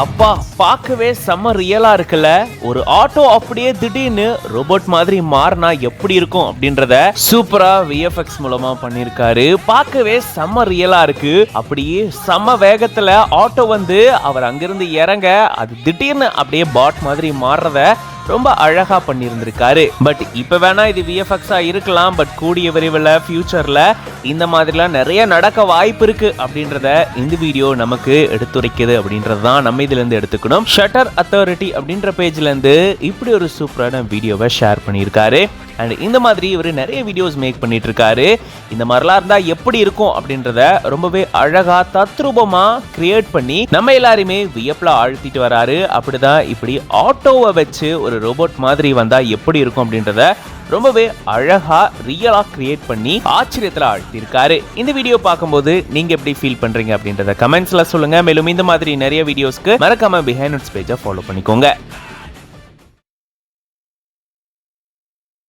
அப்பா பார்க்கவே செம்ம ரியலா இருக்குல்ல. ஒரு ஆட்டோ அப்படியே திடீர்னு ரோபோட் மாதிரி மாறினா எப்படி இருக்கும் அப்படின்றத சூப்பரா விஎஃப்எக்ஸ் மூலமா பண்ணிருக்காரு. பார்க்கவே செம்ம ரியலா இருக்கு. அப்படியே செம்ம வேகத்துல ஆட்டோ வந்து அவர் அங்கிருந்து இறங்க அது திடீர்னு அப்படியே பாட் மாதிரி மாறுறத ரொம்ப அழகா பண்ணியிருந்திருக்காரு. பட் இப்ப வேணா இது விஎஃப்எக்ஸா இருக்கலாம். பட் கூடிய விரைவில் ஃபியூச்சர்ல இந்த மாதிரிலாம் நிறைய நடக்க வாய்ப்பு இருக்கு அப்படின்றத இந்த வீடியோ நமக்கு எடுத்துரைக்குது அப்படின்றதான் நம்ம இதுல இருந்து எடுத்துக்கணும். ஷட்டர் அத்தாரிட்டி அப்படின்ற பேஜ்ல இருந்து இப்படி ஒரு சூப்பரான வீடியோவை ஷேர் பண்ணியிருக்காரு. அண்ட் இந்த மாதிரி இவர் நிறைய வீடியோஸ் மேக் பண்ணிட்டு இருக்காரு. இந்த மாதிரிலாம் இருந்தா எப்படி இருக்கும் அப்படின்றத ரொம்பவே அழகா தத்ரூபமா கிரியேட் பண்ணி நம்ம எல்லாருமே வியப்ல ஆழ்த்திட்டு வராரு. அப்படிதான் இப்படி ஆட்டோவை வச்சு ஒரு ரோபோட் மாதிரி வந்தா எப்படி இருக்கும் அப்படின்றத ரொம்பவே அழகா ரியலா கிரியேட் பண்ணி ஆச்சரியத்துல ஆழ்த்திருக்காரு. இந்த வீடியோ பார்க்கும்போது நீங்க எப்படி ஃபீல் பண்றீங்க அப்படின்றத கமெண்ட்ஸ்ல சொல்லுங்க. மேலும் இந்த மாதிரி நிறைய வீடியோஸ்க்கு மறக்காம பிஹைண்ட் நோட்ஸ் பேஜை ஃபாலோ பண்ணிக்கோங்க.